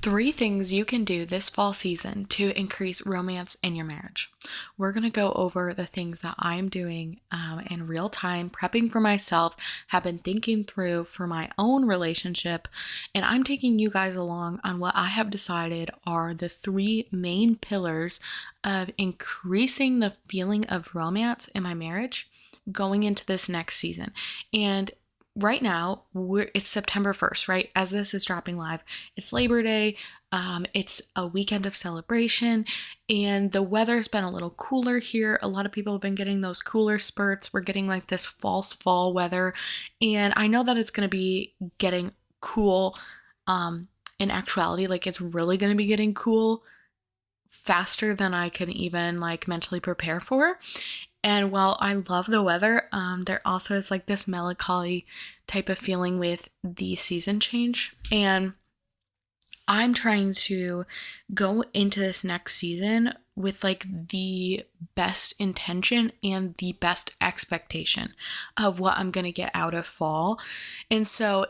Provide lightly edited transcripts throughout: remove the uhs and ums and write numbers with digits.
3 things you can do this fall season to increase romance in your marriage. We're going to go over the things that I'm doing in real time, prepping for myself, have been thinking through for my own relationship, and I'm taking you guys along on what I have decided are the 3 main pillars of increasing the feeling of romance in my marriage going into this next season. And right now, it's September 1st, right? As this is dropping live, it's Labor Day. It's a weekend of celebration, and the weather's been a little cooler here. A lot of people have been getting those cooler spurts. We're getting like this false fall weather, and I know that it's going to be getting cool. In actuality, like it's really going to be getting cool faster than I can even like mentally prepare for. And while I love the weather, there also is like this melancholy type of feeling with the season change. And I'm trying to go into this next season with like the best intention and the best expectation of what I'm going to get out of fall. And so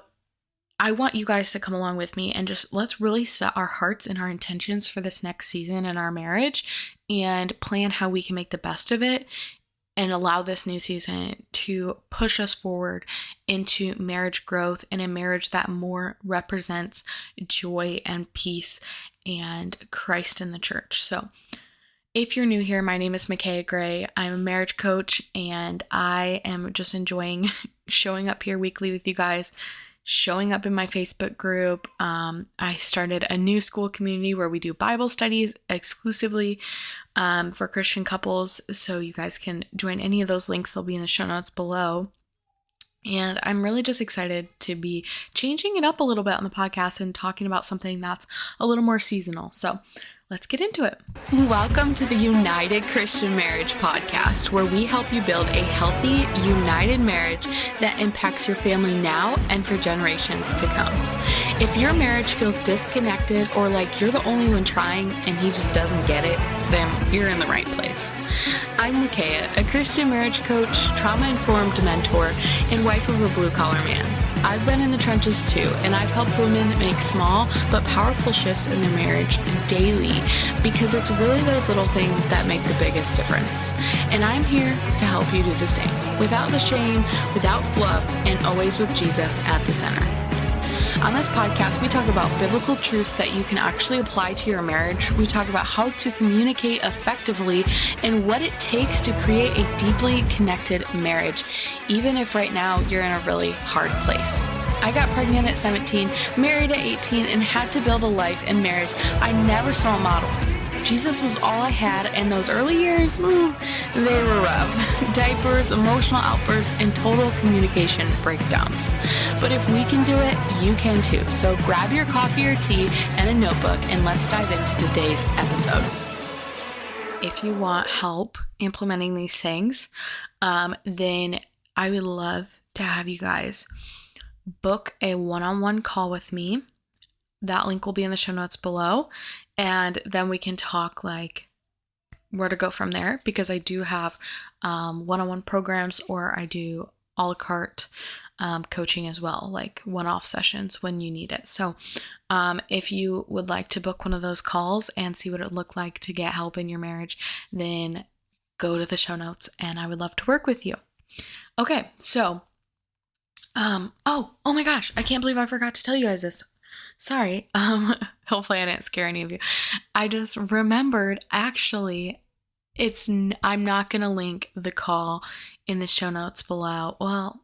I want you guys to come along with me and just let's really set our hearts and our intentions for this next season in our marriage and plan how we can make the best of it and allow this new season to push us forward into marriage growth and a marriage that more represents joy and peace and Christ in the church. So if you're new here, my name is Micaiah Gray. I'm a marriage coach, and I am just enjoying showing up here weekly with you guys, showing up in my Facebook group. I started a new school community where we do Bible studies exclusively for Christian couples. So you guys can join any of those links. They'll be in the show notes below. And I'm really just excited to be changing it up a little bit on the podcast and talking about something that's a little more seasonal. So let's get into it. Welcome to the United Christian Marriage Podcast, where we help you build a healthy, united marriage that impacts your family now and for generations to come. If your marriage feels disconnected or like you're the only one trying and he just doesn't get it, then you're in the right place. I'm Micaiah, a Christian marriage coach, trauma-informed mentor, and wife of a blue-collar man. I've been in the trenches too, and I've helped women make small but powerful shifts in their marriage daily because it's really those little things that make the biggest difference. And I'm here to help you do the same, without the shame, without fluff, and always with Jesus at the center. On this podcast, we talk about biblical truths that you can actually apply to your marriage. We talk about how to communicate effectively and what it takes to create a deeply connected marriage, even if right now you're in a really hard place. I got pregnant at 17, married at 18, and had to build a life and marriage I never saw a model. Jesus was all I had, and those early years, they were rough. Diapers, emotional outbursts, and total communication breakdowns. But if we can do it, you can too. So grab your coffee or tea and a notebook, and let's dive into today's episode. If you want help implementing these things, then I would love to have you guys book a one-on-one call with me. That link will be in the show notes below. And then we can talk like where to go from there, because I do have one-on-one programs, or I do a la carte coaching as well, like one-off sessions when you need it. So if you would like to book one of those calls and see what it would look like to get help in your marriage, then go to the show notes and I would love to work with you. Okay, so oh my gosh, I can't believe I forgot to tell you guys this. Sorry. Hopefully I didn't scare any of you. I just remembered, actually, I'm not going to link the call in the show notes below. Well,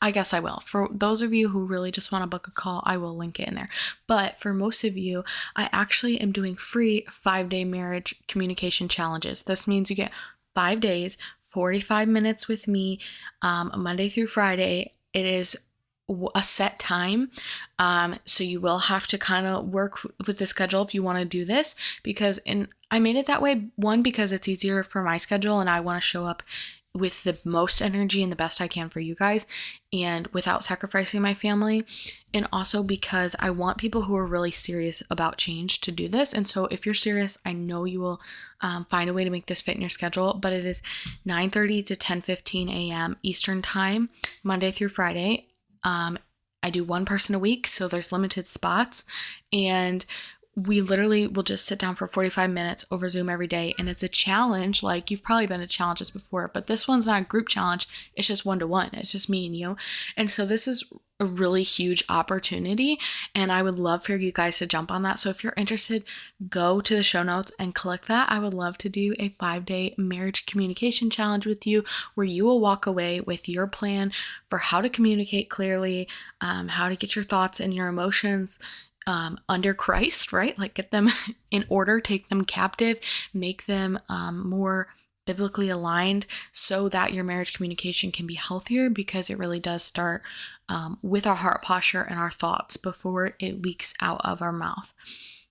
I guess I will. For those of you who really just want to book a call, I will link it in there. But for most of you, I actually am doing free 5-day marriage communication challenges. This means you get 5 days, 45 minutes with me, Monday through Friday. It is a set time. So you will have to kind of work with the schedule if you want to do this, because I made it that way, one, because it's easier for my schedule and I want to show up with the most energy and the best I can for you guys and without sacrificing my family. And also because I want people who are really serious about change to do this. And so if you're serious, I know you will find a way to make this fit in your schedule, but it is 9:30 to 10:15 a.m. Eastern time, Monday through Friday. I do one person a week, so there's limited spots, and we literally will just sit down for 45 minutes over Zoom every day. And it's a challenge. Like, you've probably been to challenges before, but this one's not a group challenge. It's just one-to-one. It's just me and you. And so this is a really huge opportunity, and I would love for you guys to jump on that. So if you're interested, go to the show notes and click that. I would love to do a 5-day marriage communication challenge with you, where you will walk away with your plan for how to communicate clearly, how to get your thoughts and your emotions under Christ, right? Like, get them in order, take them captive, make them more biblically aligned, so that your marriage communication can be healthier, because it really does start with our heart posture and our thoughts before it leaks out of our mouth.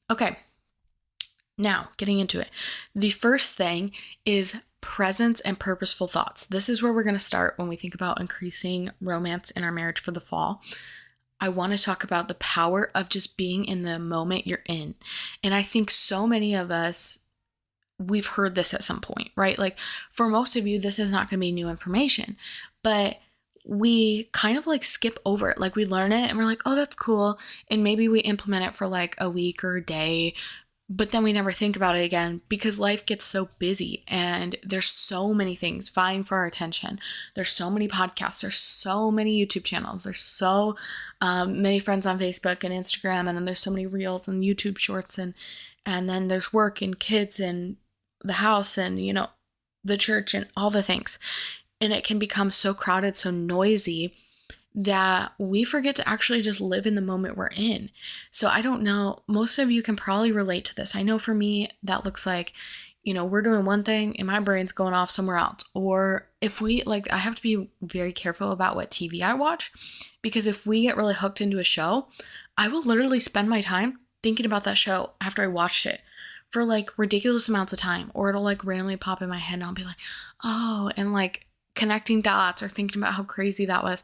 Okay, now getting into it. The first thing is presence and purposeful thoughts. This is where we're going to start when we think about increasing romance in our marriage for the fall. I want to talk about the power of just being in the moment you're in. And I think so many of us, we've heard this at some point, right? Like, for most of you, this is not going to be new information, but we kind of like skip over it. Like, we learn it and we're like, oh, that's cool. And maybe we implement it for like a week or a day, but then we never think about it again, because life gets so busy and there's so many things vying for our attention. There's so many podcasts, there's so many YouTube channels, there's so many friends on Facebook and Instagram, and then there's so many reels and YouTube shorts, and then there's work and kids and the house and, you know, the church and all the things. And it can become so crowded, so noisy, that we forget to actually just live in the moment we're in. So I don't know, most of you can probably relate to this. I know for me, that looks like, you know, we're doing one thing and my brain's going off somewhere else. Or if we, like, I have to be very careful about what TV I watch, because if we get really hooked into a show, I will literally spend my time thinking about that show after I watched it for like ridiculous amounts of time, or it'll like randomly pop in my head and I'll be like, oh, and like connecting dots or thinking about how crazy that was.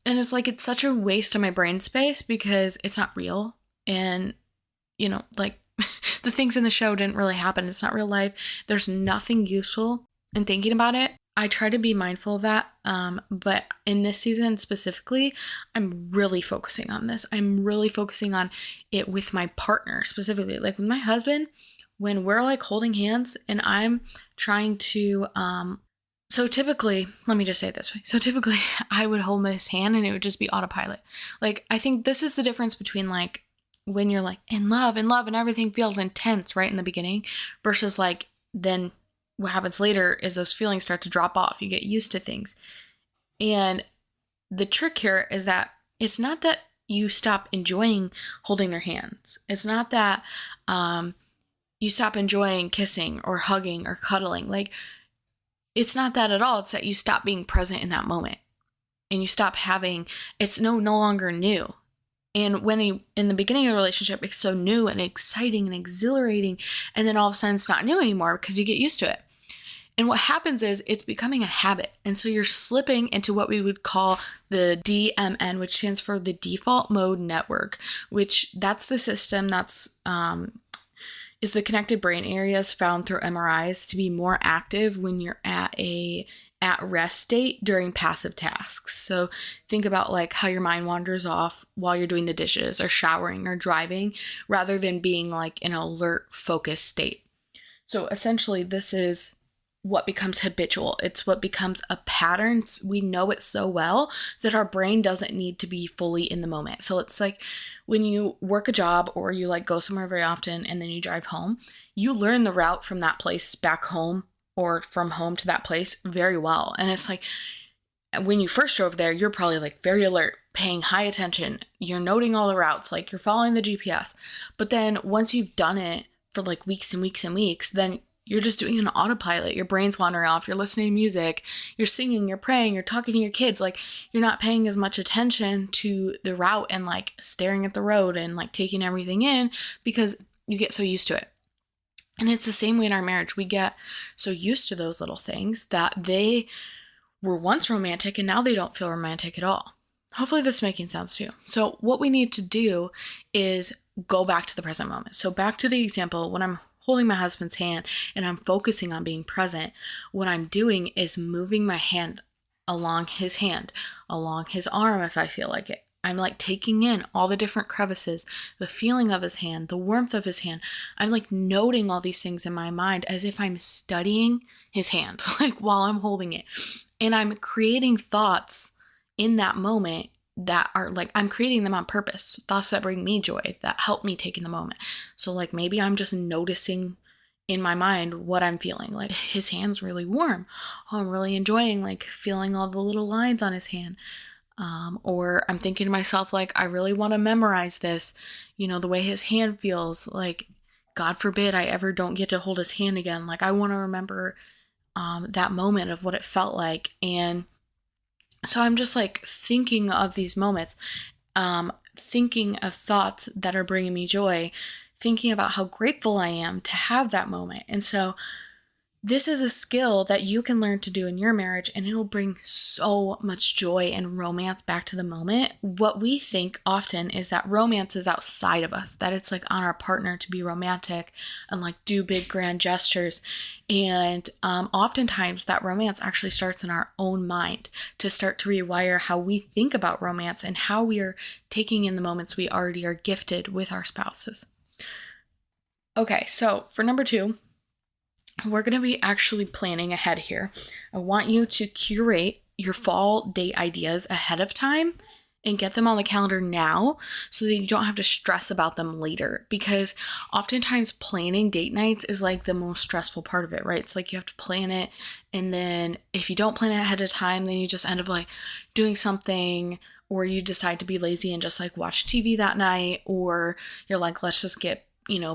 And it's like, it's such a waste of my brain space, because it's not real. And, you know, like the things in the show didn't really happen. It's not real life. There's nothing useful in thinking about it. I try to be mindful of that. But in this season specifically, I'm really focusing on this. I'm really focusing on it with my partner specifically, like with my husband, when we're like holding hands and I'm trying to, so typically, let me just say it this way. So typically I would hold his hand and it would just be autopilot. Like, I think this is the difference between like when you're like in love and everything feels intense right in the beginning, versus like then what happens later is those feelings start to drop off. You get used to things. And the trick here is that it's not that you stop enjoying holding their hands. It's not that you stop enjoying kissing or hugging or cuddling. Like, it's not that at all. It's that you stop being present in that moment, and you stop having, it's no longer new. And when in the beginning of the relationship, it's so new and exciting and exhilarating. And then all of a sudden it's not new anymore because you get used to it. And what happens is it's becoming a habit. And so you're slipping into what we would call the DMN, which stands for the default mode network, which that's the system that's, is the connected brain areas found through MRIs to be more active when you're at rest state during passive tasks. So think about like how your mind wanders off while you're doing the dishes or showering or driving, rather than being like in an alert, focused state. So essentially, this is what becomes habitual. It's what becomes a pattern. We know it so well that our brain doesn't need to be fully in the moment. So it's like when you work a job or you like go somewhere very often and then you drive home, you learn the route from that place back home or from home to that place very well. And it's like when you first drove there, you're probably like very alert, paying high attention. You're noting all the routes, like you're following the GPS. But then once you've done it for like weeks and weeks and weeks, then you're just doing an autopilot. Your brain's wandering off. You're listening to music. You're singing. You're praying. You're talking to your kids. Like, you're not paying as much attention to the route and like staring at the road and like taking everything in, because you get so used to it. And it's the same way in our marriage. We get so used to those little things that they were once romantic and now they don't feel romantic at all. Hopefully this is making sense too. So what we need to do is go back to the present moment. So back to the example, when I'm holding my husband's hand and I'm focusing on being present, what I'm doing is moving my hand along his arm if I feel like it, I'm like taking in all the different crevices, the feeling of his hand, the warmth of his hand. I'm like noting all these things in my mind as if I'm studying his hand, like while I'm holding it. And I'm creating thoughts in that moment that are like, I'm creating them on purpose, thoughts that bring me joy, that help me take in the moment. So like maybe I'm just noticing in my mind what I'm feeling. Like his hand's really warm. Oh, I'm really enjoying like feeling all the little lines on his hand. Or I'm thinking to myself, like, I really want to memorize this, the way his hand feels. Like, God forbid I ever don't get to hold his hand again. Like, I want to remember that moment of what it felt like. And so I'm just like thinking of these moments, thinking of thoughts that are bringing me joy, thinking about how grateful I am to have that moment. And so this is a skill that you can learn to do in your marriage, and it'll bring so much joy and romance back to the moment. What we think often is that romance is outside of us, that it's like on our partner to be romantic and like do big grand gestures. And oftentimes that romance actually starts in our own mind, to start to rewire how we think about romance and how we are taking in the moments we already are gifted with our spouses. Okay, so for number 2, we're going to be actually planning ahead here. I want you to curate your fall date ideas ahead of time and get them on the calendar now so that you don't have to stress about them later. Because oftentimes planning date nights is like the most stressful part of it, right? It's like you have to plan it, and then if you don't plan it ahead of time, then you just end up like doing something, or you decide to be lazy and just like watch TV that night, or you're like, let's just get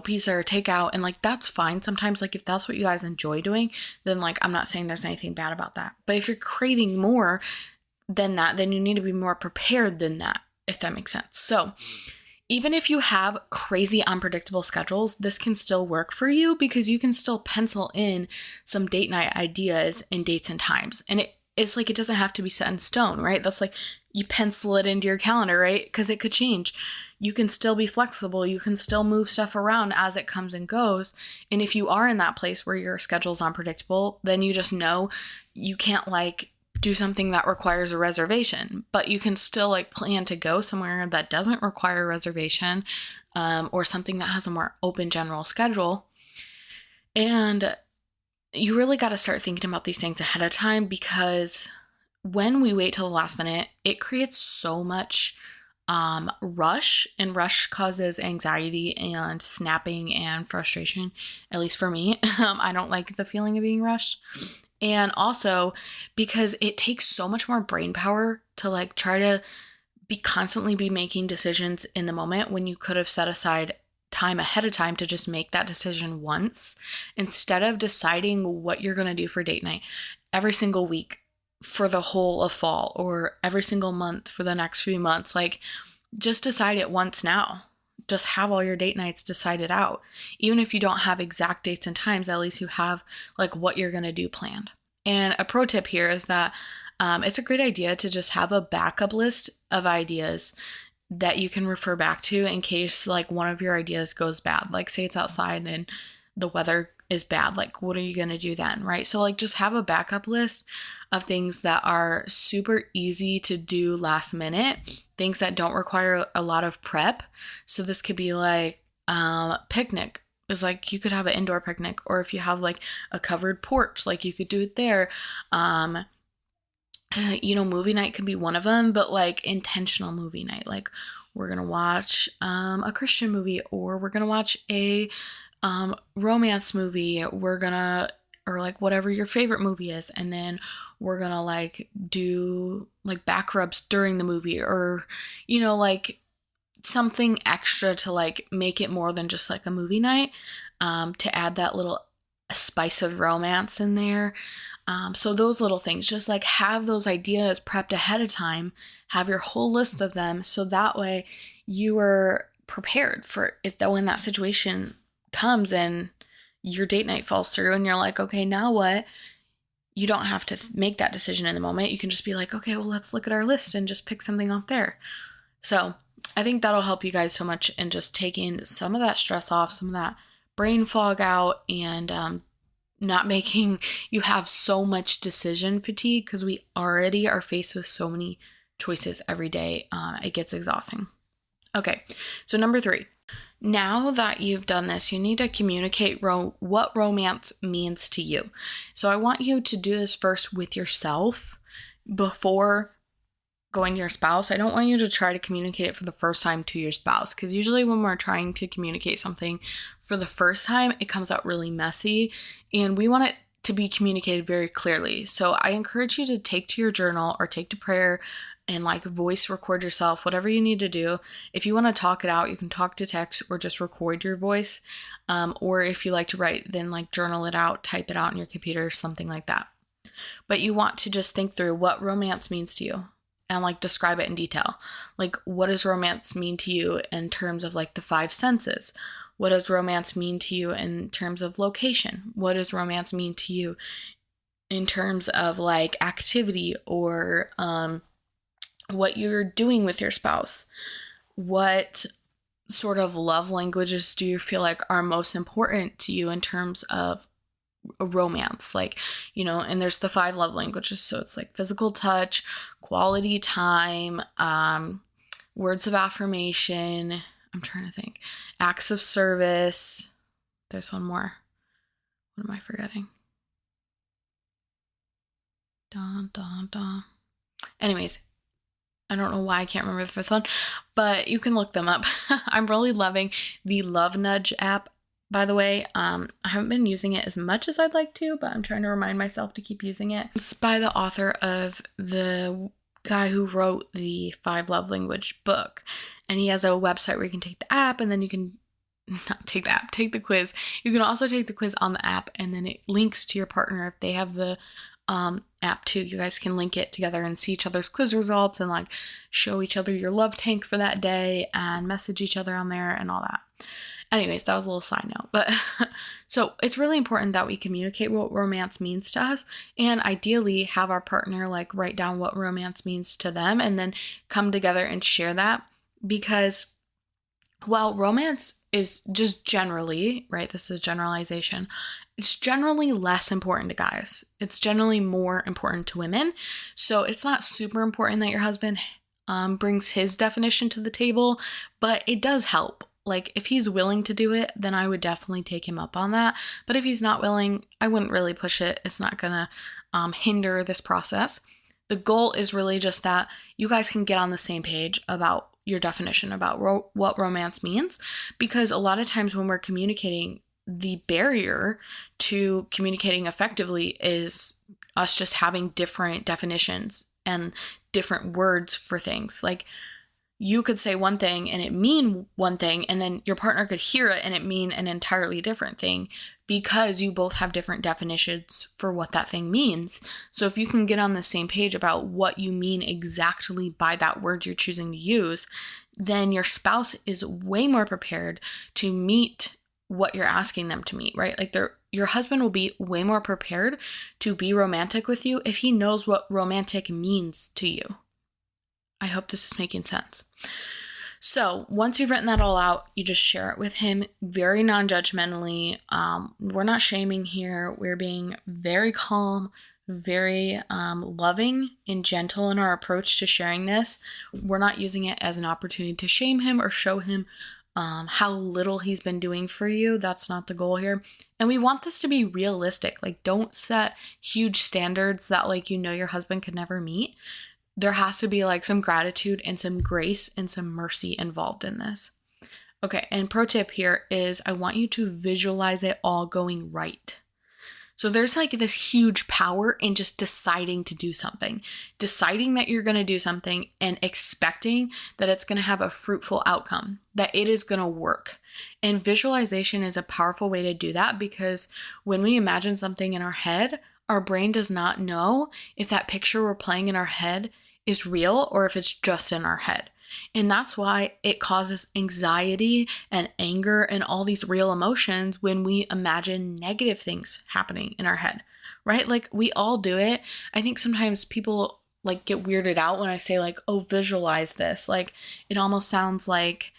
pizza or takeout. And like, that's fine. Sometimes like if that's what you guys enjoy doing, then like, I'm not saying there's anything bad about that. But if you're craving more than that, then you need to be more prepared than that, if that makes sense. So even if you have crazy unpredictable schedules, this can still work for you, because you can still pencil in some date night ideas and dates and times. And it's like, it doesn't have to be set in stone, right? That's like, you pencil it into your calendar, right? Because it could change. You can still be flexible. You can still move stuff around as it comes and goes. And if you are in that place where your schedule's unpredictable, then you just know you can't like do something that requires a reservation, but you can still like plan to go somewhere that doesn't require a reservation, or something that has a more open general schedule. And you really got to start thinking about these things ahead of time, because when we wait till the last minute, it creates so much rush, and rush causes anxiety and snapping and frustration, at least for me. I don't like the feeling of being rushed. And also because it takes so much more brain power to like try to constantly be making decisions in the moment, when you could have set aside time ahead of time to just make that decision once, instead of deciding what you're going to do for date night every single week for the whole of fall, or every single month for the next few months. Like, just decide it once now. Just have all your date nights decided out. Even if you don't have exact dates and times, at least you have like what you're going to do planned. And a pro tip here is that it's a great idea to just have a backup list of ideas that you can refer back to in case like one of your ideas goes bad. Like, say it's outside and the weather is bad. Like, what are you going to do then, right? So like, just have a backup list of things that are super easy to do last minute, things that don't require a lot of prep. So this could be like picnic. Is like, you could have an indoor picnic, or if you have like a covered porch, like you could do it there. Movie night could be one of them, but like intentional movie night, like we're gonna watch a Christian movie, or we're gonna watch a romance movie, or like whatever your favorite movie is, and then we're gonna like do like back rubs during the movie, or like something extra to like make it more than just like a movie night, to add that little spice of romance in there. So those little things, just like have those ideas prepped ahead of time, have your whole list of them, so that way you are prepared for if when that situation comes and your date night falls through and you're like, okay, now what? You don't have to make that decision in the moment. You can just be like, okay, well, let's look at our list and just pick something off there. So I think that'll help you guys so much in just taking some of that stress off, some of that brain fog out, and not making you have so much decision fatigue, because we already are faced with so many choices every day. It gets exhausting. Okay, so number 3. Now that you've done this, you need to communicate what romance means to you. So I want you to do this first with yourself before going to your spouse. I don't want you to try to communicate it for the first time to your spouse, because usually when we're trying to communicate something for the first time, it comes out really messy, and we want it to be communicated very clearly. So I encourage you to take to your journal or take to prayer and like voice record yourself, whatever you need to do. If you want to talk it out, you can talk to text or just record your voice. Or if you like to write, then like journal it out, type it out on your computer, or something like that. But you want to just think through what romance means to you and like describe it in detail. Like, what does romance mean to you in terms of like the 5 senses? What does romance mean to you in terms of location? What does romance mean to you in terms of like activity or what you're doing with your spouse? What sort of love languages do you feel like are most important to you in terms of romance? Like, and there's the 5 love languages. So it's like physical touch, quality time, words of affirmation. I'm trying to think. Acts of service. There's one more. What am I forgetting? Dun, dun, dun. Anyways, I don't know why I can't remember the 5th one, but you can look them up. I'm really loving the Love Nudge app, by the way. I haven't been using it as much as I'd like to, but I'm trying to remind myself to keep using it. It's by the author of the guy who wrote the 5 love language book. And he has a website where you can take the app, and then you can not take the app, take the quiz. You can also take the quiz on the app, and then it links to your partner if they have the app too. You guys can link it together and see each other's quiz results and like show each other your love tank for that day and message each other on there and all that. Anyways, that was a little side note, but so it's really important that we communicate what romance means to us, and ideally have our partner like write down what romance means to them and then come together and share that. Because while romance is just generally, right, this is a generalization, it's generally less important to guys. It's generally more important to women. So it's not super important that your husband brings his definition to the table, but it does help. Like, if he's willing to do it, then I would definitely take him up on that. But if he's not willing, I wouldn't really push it. It's not gonna hinder this process. The goal is really just that you guys can get on the same page about your definition, about what romance means, because a lot of times when we're communicating, the barrier to communicating effectively is us just having different definitions and different words for things. Like, you could say one thing and it mean one thing, and then your partner could hear it and it mean an entirely different thing, because you both have different definitions for what that thing means. So if you can get on the same page about what you mean exactly by that word you're choosing to use, then your spouse is way more prepared to meet what you're asking them to meet, right? Like, your husband will be way more prepared to be romantic with you if he knows what romantic means to you. I hope this is making sense. So once you've written that all out, you just share it with him very non-judgmentally. We're not shaming here. We're being very calm, very loving and gentle in our approach to sharing this. We're not using it as an opportunity to shame him or show him how little he's been doing for you. That's not the goal here. And we want this to be realistic. Like, don't set huge standards that like your husband could never meet. There has to be like some gratitude and some grace and some mercy involved in this. Okay, and pro tip here is I want you to visualize it all going right. So there's like this huge power in just deciding to do something, deciding that you're going to do something and expecting that it's going to have a fruitful outcome, that it is going to work. And visualization is a powerful way to do that, because when we imagine something in our head, our brain does not know if that picture we're playing in our head is real or if it's just in our head. And that's why it causes anxiety and anger and all these real emotions when we imagine negative things happening in our head, right? Like, we all do it. I think sometimes people like get weirded out when I say like, oh, visualize this. Like, it almost sounds like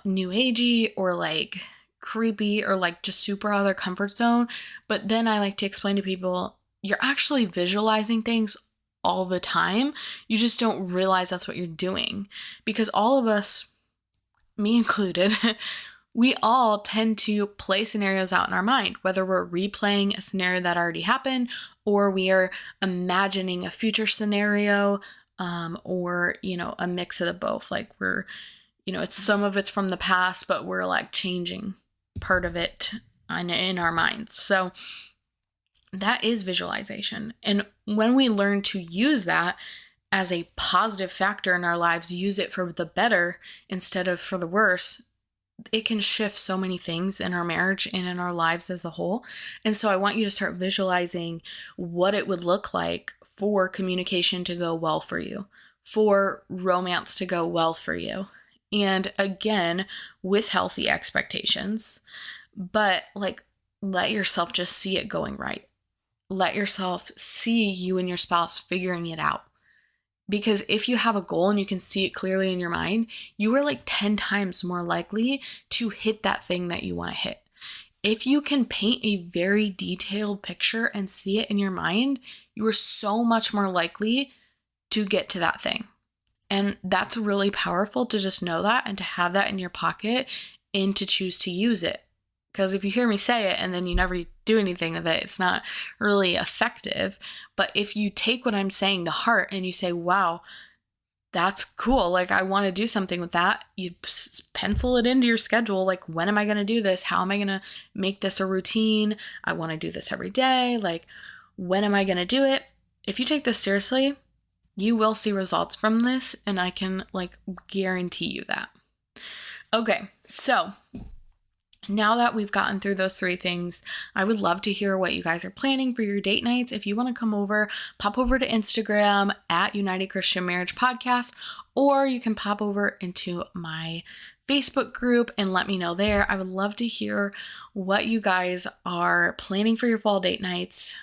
new agey or like creepy or like just super out of their comfort zone. But then I like to explain to people, you're actually visualizing things all the time. You just don't realize that's what you're doing, because all of us, me included, we all tend to play scenarios out in our mind, whether we're replaying a scenario that already happened or we are imagining a future scenario, or, a mix of the both. Like we're, it's some of it's from the past, but we're like changing part of it in our minds. So that is visualization. And when we learn to use that as a positive factor in our lives, use it for the better instead of for the worse, it can shift so many things in our marriage and in our lives as a whole. And so I want you to start visualizing what it would look like for communication to go well for you, for romance to go well for you. And again, with healthy expectations, but like, let yourself just see it going right. Let yourself see you and your spouse figuring it out. Because if you have a goal and you can see it clearly in your mind, you are like 10 times more likely to hit that thing that you want to hit. If you can paint a very detailed picture and see it in your mind, you are so much more likely to get to that thing. And that's really powerful to just know that and to have that in your pocket and to choose to use it. Because if you hear me say it and then you never do anything with it, it's not really effective. But if you take what I'm saying to heart and you say, wow, that's cool. Like, I want to do something with that. You pencil it into your schedule. Like, when am I going to do this? How am I going to make this a routine? I want to do this every day. Like, when am I going to do it? If you take this seriously, you will see results from this. And I can guarantee you that. Okay, so now that we've gotten through those 3 things, I would love to hear what you guys are planning for your date nights. If you want to come over, pop over to Instagram at United Christian Marriage Podcast, or you can pop over into my Facebook group and let me know there. I would love to hear what you guys are planning for your fall date nights,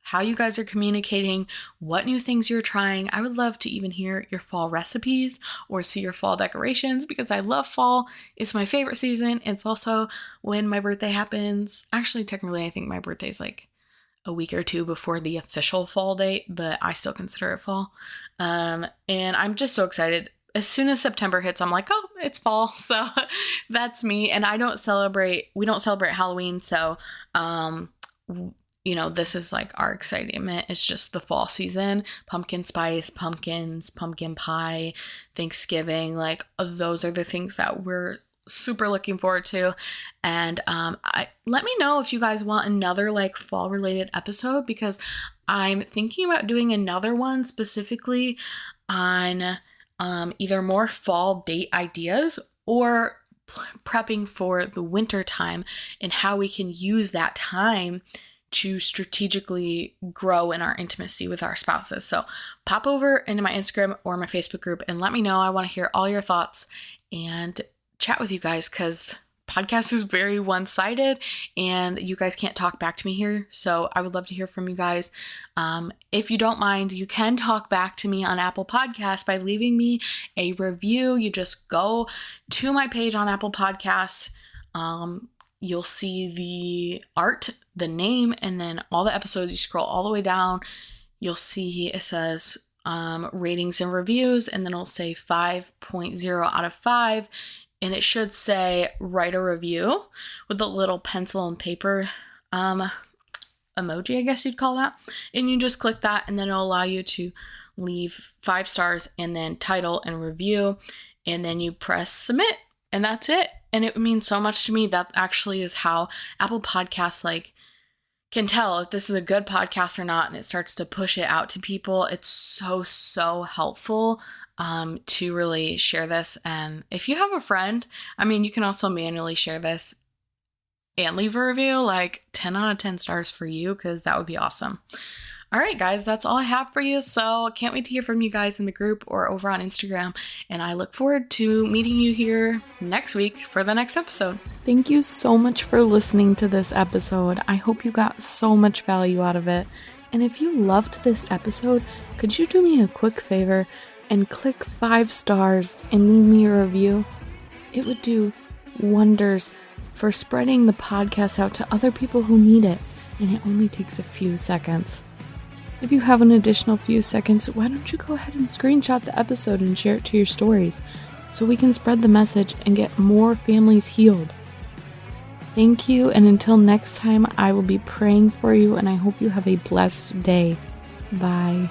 how you guys are communicating, what new things you're trying. I would love to even hear your fall recipes or see your fall decorations, because I love fall. It's my favorite season. It's also when my birthday happens. Actually, technically, I think my birthday is like a week or 2 before the official fall date, but I still consider it fall. And I'm just so excited. As soon as September hits, I'm like, oh, it's fall. So that's me. And we don't celebrate Halloween. So, this is like our excitement. It's just the fall season, pumpkin spice, pumpkins, pumpkin pie, Thanksgiving. Like, those are the things that we're super looking forward to. And let me know if you guys want another fall related episode, because I'm thinking about doing another one specifically on either more fall date ideas or prepping for the winter time and how we can use that time to strategically grow in our intimacy with our spouses. So pop over into my Instagram or my Facebook group and let me know. I want to hear all your thoughts and chat with you guys, because podcast is very one-sided and you guys can't talk back to me here. So I would love to hear from you guys. If you don't mind, you can talk back to me on Apple Podcasts by leaving me a review. You just go to my page on Apple Podcasts. You'll see the art, the name, and then all the episodes. You scroll all the way down. You'll see it says ratings and reviews, and then it'll say 5.0 out of 5. And it should say write a review with a little pencil and paper emoji, I guess you'd call that. And you just click that, and then it'll allow you to leave 5 stars and then title and review. And then you press submit, and that's it. And it means so much to me. That actually is how Apple Podcasts can tell if this is a good podcast or not, and it starts to push it out to people. It's so helpful to really share this. And if you have a friend, you can also manually share this and leave a review, 10 out of 10 stars for you, because that would be awesome. All right, guys, that's all I have for you. So can't wait to hear from you guys in the group or over on Instagram. And I look forward to meeting you here next week for the next episode. Thank you so much for listening to this episode. I hope you got so much value out of it. And if you loved this episode, could you do me a quick favor and click 5 stars and leave me a review? It would do wonders for spreading the podcast out to other people who need it. And it only takes a few seconds. If you have an additional few seconds, why don't you go ahead and screenshot the episode and share it to your stories so we can spread the message and get more families healed. Thank you, and until next time, I will be praying for you, and I hope you have a blessed day. Bye.